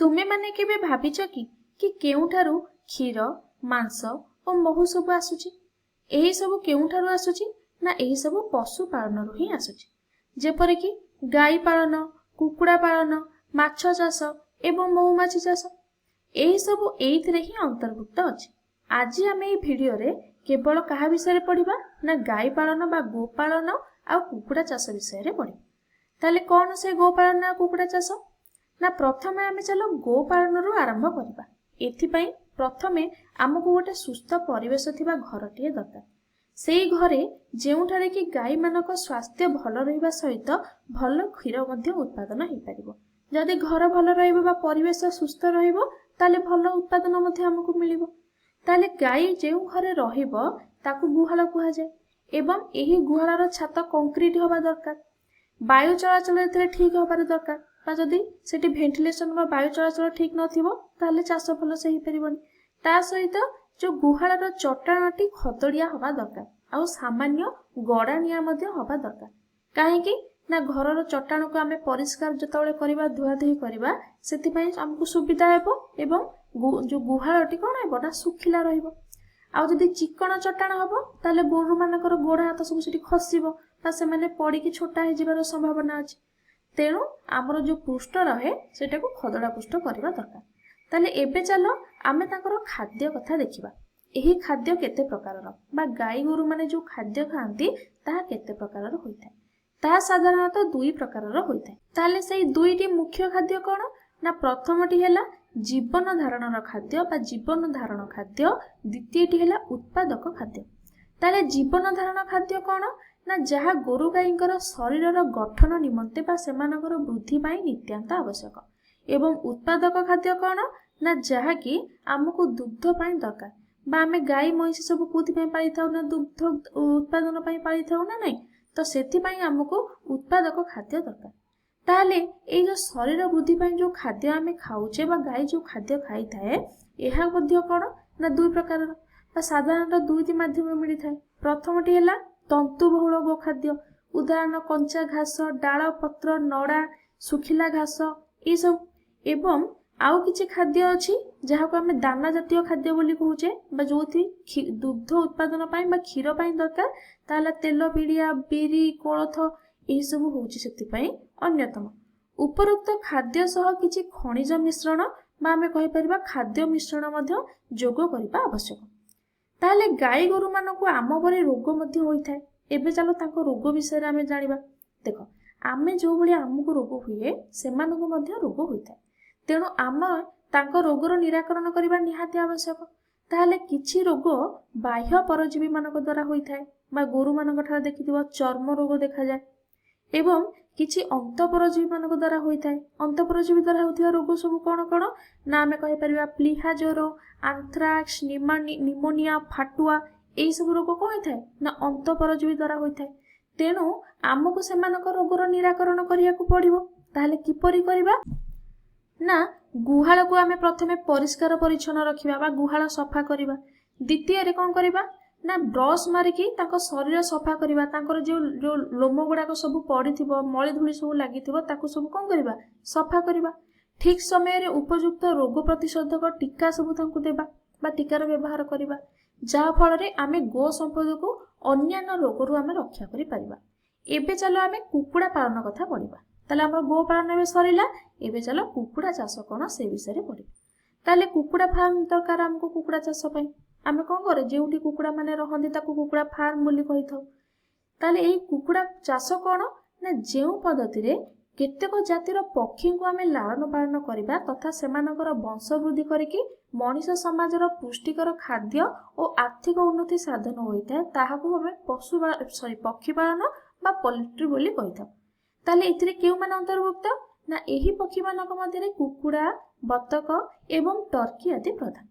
तुमे माने केबे भाबिଛ कि केउठारू क्षीर मांस और महू सब आसुची। एही सब केउठारू आसुची ना एही सब पशु पालनरू ही आसुची। जेपरि कि गाई पालन, कुकुड़ा पालन, माछ चाष एवं महुमाछी चाष एही सब एइथिरे ही अंतर्भुक्त अछि। आज आमे एई भिडियो रे केवल काहा विषय रे पढिबा ना गाई पालन बा गो पालन आ कुकुड़ा चाष विषय रे पढिबा। ताले कोन से गो पालन आ कुकुड़ा चाष ना प्रथमे आमे चलो गो पालन रु आरंभ करिबा। एथिपई प्रथमे आमको गोटे सुस्थ परिवेश थिबा घरटिए दरकार। सेई घरे जेउठारे कि गाई मानक स्वास्थ्य भल रहिबा सहित भल क्षीर मध्य उत्पादन हेई परिबो। जदि घर भल रहइबो बा परिवेश सुस्थ रहिबो ताले भल उत्पादन मध्य हमको मिलिबो। ताले गाई जेउ घरे रहिबो ताकू गुहाल कुहा जाय एवं एही गुहालर छात कंक्रीट होबा दरकार। वायु चलाचल एथिरे ठीक होबार दरकार। बा जदि सेठी वेंटिलेशन बा वायु चलाचल ठीक नथिबो ताले चाष भल से हेई परिबोनी। ता सहित जो गुहालर चट्टाणटी खतड़िया होबा दरकार आउ सामान्य गड़ानिया मध्य होबा दरकार। काहेकि ना घरर चट्टाण को आमे परिष्कार जतबळे करिबा धुआ धुई करिबा सेति पई हमकु सुविधा हेबो एवं जो गुहालटी कोन हेबो ना सुखिला रहिबो। आउ जदि चिकण चट्टाण हबो ताले गोरु मानकर गोड़ हाथ सब सेठी खसिबो ता से माने पड़ी कि छोटा हे जिबार संभावना अछि। तेणु आमर जो पृष्ठ रहे सेटा को खदड़ा पृष्ठ करबा दरकार। ताले एबे चलो आमे ताकर खाद्य कथा देखिबा। एही खाद्य केते प्रकारर बा गाई गोरु माने जो खाद्य खाआंती ताहा केते प्रकारर होइथाय। ताहा साधारणतः दुई प्रकारर होइथाय। ताले सेई दुईटी मुख्य खाद्य कोन ना प्रथमटी हेला जीवन धारणर खाद्य बा जीवन धारण खाद्य, द्वितीयटी हेला उत्पादक खाद्य। ताले जीवन धारण खाद्य कोन ना जहा गोरु गाईंकर शरीरर गठन निमंते बा सेमानकर वृद्धि पई नित्यांत आवश्यक एवं उत्पादक खाद्य कोन ना जहा कि हमको दुग्ध पई दरकार बा आमे गाई महिष सब कोथि पई पाली थाउ ना दुग्ध उत्पादन पई पाली थाउ ना नै तो सेथि पई हमको उत्पादक खाद्य दरकार। ताले ए जो शरीर वृद्धि पई जो खाद्य आमे खाउचे बा गाई जो खाद्य खाई थाए एहा मध्य कोन ना दुई प्रकारर बा साधारणतः दुईटी माध्यम मिली थाए। प्रथमटी हेला तंतु बहुल गो खाद्य उदाहरण कंचा घास, डाल पत्र, नड़ा, सुखिला घास ए सब एवं आउ किछि खाद्य अछि जहा को हमें दाना जातीय खाद्य बोली कहूचे बा जोथि दुग्ध उत्पादन पई बा क्षीर पई दरकार ताला तेल बिड़िया बिरी कोलथ एही सब होउची सेति पई अन्यतम। उपरोक्त खाद्य सह किछि खनिज मिश्रण बा हमें कहि परिबा खाद्य मिश्रण मध्य जोग करिबा आवश्यक। ताले गाई गोरु मानको आम परे रोग मध्य होइथाय। एबे चलो ताको रोग विषय रे आमे जानिबा। देखो आमे जो भली आमको रोग हुए सेमानको मध्य रोग होइथाय। तेणु आम तांको रोगर निराकरण करिबा निहाती आवश्यक। ताले किछि रोग बाह्य परजीवी मानक द्वारा होइथाय बा गोरु मानक ठार देखिथिबो चर्म रोग देखा जाय एवं किछि अंतःपरजीवी मानक द्वारा होइथाय। अंतःपरजीवी द्वारा होथिबा रोग सब कोन कोन ना आमे कहि परिबा प्लीहा ज्वर, आंथ्राक्स, निमोनिया, फाटुआ एई सब रोग कोन होइथाय ना अंतःपरजीवी द्वारा होइथाय। तेणु आमको सेमानक रोगर निराकरण करिया को पड़िबो। ताले किपरि करिबा ना गुहाल को आमे प्रथमे परिष्कार परिच्छन्न रखिबा बा गुहाल सफा करिबा। द्वितीय रे कोन करिबा ना ब्रश मारिकी ताको शरीर सफा करिबा। तांकर जो लोम गुडा को सब पड़िथिबो मळी धूली सब लागिथिबो ताको सब कोन करिबा सफा करिबा। ठीक समय रे उपयुक्त रोग प्रतिशोधक टीका सब तांकु देबा बा टीकार व्यवहार करिबा जा फल रे आमे गो संपद को अन्यान्य रोग रु आमे रक्षा करि परिबा। एबे चलो आमे कुकुड़ा पालन कथा पढिबा। ताले हमर गो पालन एबे सरिला। एबे चलो कुकुड़ा चाष कोन से विषय रे पढिबा। ताले कुकुड़ा फार्म दरकार हमको कुकुड़ा चाष पई आमे कोन करे जेउठी कुकुड़ा माने रहंदी ताकू कुकुड़ा फार्म बोली कहिथाउ। ताले एही कुकुड़ा चाष कोन ना जेउ पद्धति रे केतेक जातिर पक्षी को आमे लालन पालन करिबा तथा सेमानकर वंश वृद्धि करिकि मनुष्य समाजर पुष्टिकर खाद्य और आर्थिक उन्नति साधन होइता ताहाकू हमें पक्षी पालन बा पोल्ट्री बोली कहिथाउ। ताले एथिरे केउ मान अंतर्भुक्त ना एही पक्षी मानक मध्यरे कुकुड़ा, बतक एवं टर्की आदि प्रधान।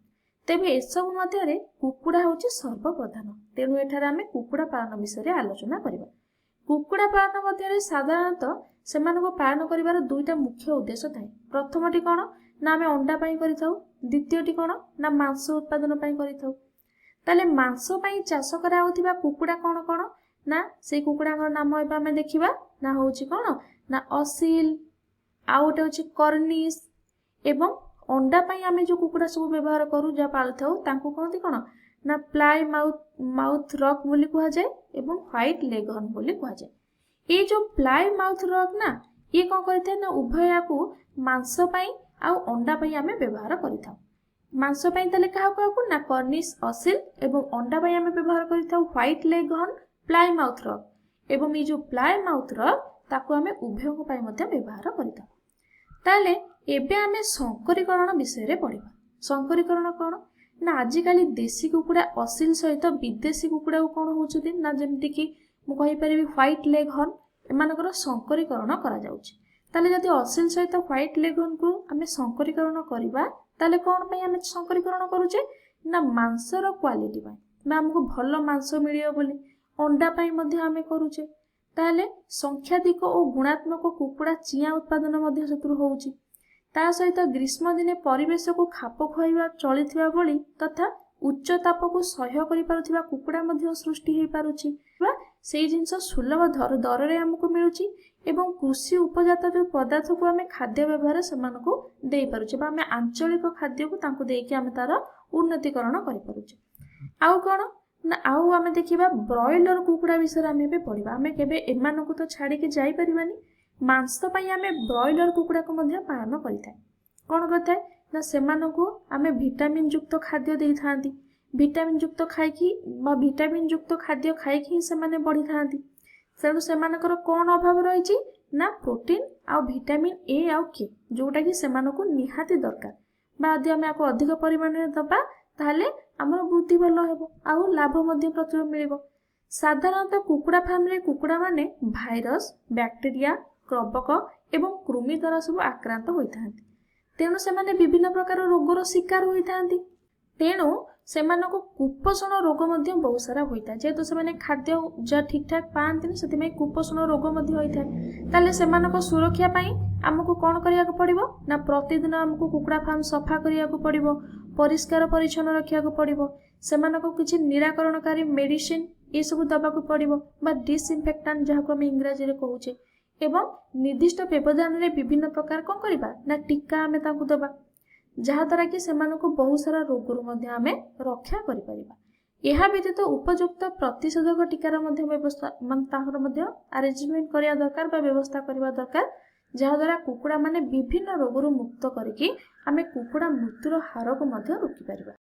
तेबे एसबु मध्यरे कुकुड़ा होची सर्वप्रधान। तेणु एठारे आमे कुकुड़ा पालन विषय रे आलोचना करिबा। कुकुड़ा पालन मध्यरे साधारणतः सेमानको पालन करिवार दुईटा मुख्य उद्देश्य थाए। प्रथमटी कोन ना आमे अंडा पई करिथाउ, द्वितीयटी कोन ना मांस उत्पादन पई करिथाउ। ताले मांस पई चाष करा होथिबा कुकुड़ा कोन कोन ना से कुकुड़ांगर नाम एबा आमे देखिबा ना होची कोन ना असील आउटे होची कर्निश एवं अंडा पाई आमे जो कुकुड़ा सब व्यवहार करू जहाँ पालि थाउ तांको कहती कौन ना प्लाई माउथ रॉक बोली कहा जाए एवं व्हाइट लेगहर्न बोली कहा जाए। ये जो प्लाई माउथ रॉक ना ये कौन करता है ना उभय को मांस पाई आउ अंडा पाई आमे व्यवहार करिथाउ। मांस पाई तले काहा काहा ना कर्निश असिल एवं अंडा पाई आमे व्यवहार करिथाउ व्हाइट लेगहर्न प्लाई माउथ रॉक एवं ये जो प्लाई माउथ रॉक ताको आमे उभय को पाई मध्य व्यवहार करिथाउ। ताले एबे आमे संकरीकरण विषय रे पढ़िबा। संकरीकरण कौन ना आजिकाली देशी कुकुड़ा असिल सहित विदेशी कुकुड़ा कौन होउछथि ना जेमति कि मु कहि परिबि व्हाइट लेगहर्न एमानकर संकरीकरण करा जाउछि। ताले जदि असिल सहित व्हाइट लेगहर्न को आमे संकरीकरण करिबा ताले कोन पई आमे संकरीकरण करूचे ना मांसर क्वालिटी पई बा हमको भलो मांस मिलियो बोली अंडा पई मध्ये आमे करूचे। ताले संख्याधिक और गुणात्मक कुकुड़ा चिया उत्पादन मध्ये सतुर होउछि। ता सहित ग्रीष्म दिने परिवेश को खाप खुआइबा चलिथिबा भली तथा उच्च ताप को सह्य करि पारुथिबा कुकुड़ा मध्ये सृष्टि हेइ पारुछि बा सेई जिंस सुलभ दर रे हमको मिलुछि एवं कृषि उपजात जो पदार्थ को आमे खाद्य व्यवहार सेमानको देई पारुछि बा आमे आंचलिक खाद्य को तांको देकी आमे तार उन्नतिकरण करि पारुछि। आउ कोन ना आउ आमे देखिबा ब्रॉयलर कुकुड़ा विषय आमे बे पढिबा। आमे केबे एमानको तो छाडी के जाई परिबानी मांस पई आमे ब्रॉयलर कुकुड़ा को मध्ये पालन करिथाय। कोन करथाय ना सेमानको आमे विटामिन युक्त खाद्य देई थांती। विटामिन युक्त खाइकी बा विटामिन युक्त खाद्य खाइकी ही सेमाने बढ़ी थांती। सेनु सेमानकर कोन अभाव रहिछि ना प्रोटीन आ विटामिन ए आ के जोटा कि सेमानको निहाती दरकार बा यदि आमे आको अधिक परिमाण रे दबा ताले हमर वृद्धि भलो हेबो आ लाभ मध्ये प्रचुर मिलिबो। साधारणतः कुकुड़ा फार्म रे कुकुड़ा माने भाइरस बैक्टीरिया कवक एवं कृमि द्वारा सब आक्रांत होइथांती। तेणु सेमाने विभिन्न प्रकार रोगर शिकार होइथांती। तेणु सेमानको कुपोषण रोग मध्ये बहुत सारा होइता जेहेतु सेमाने खाद्य जा ठीक ठाक पांतिनी सेतिमे कुपोषण रोग मध्ये होइथाय। ताले सेमानको सुरक्षा पई हमको कोन करिया पड़िबो ना प्रतिदिन हमको कुकुड़ा फार्म सफा करिया पड़िबो परिष्कार परिच्छन्न रखिया पड़िबो सेमानको किछि निराकरणकारी मेडिसिन ए सब दबा को पड़िबो बा डिसइनफेक्टेंट जहाको हम इंग्रजी रे कहूचे एवं निर्दिष्ट व्यवधान रे विभिन्न प्रकार कोन करबा ना टीका हमें ताकू दबा जहा द्वारा कि सेमानको बहुत सारा रोगरु मध्ये हमें रक्षा करि परिबा। एहा व्यतीत उपयुक्त प्रतिषेधक टीकार मध्ये व्यवस्था मान ताहर मध्ये अरेंजमेंट करिया दरकार बा व्यवस्था करिवा दरकार जहा द्वारा कुकुड़ा माने विभिन्न रोगरु मुक्त करिकि हमें कुकुड़ा मृत्युर हार को मध्ये रोकी परिबा।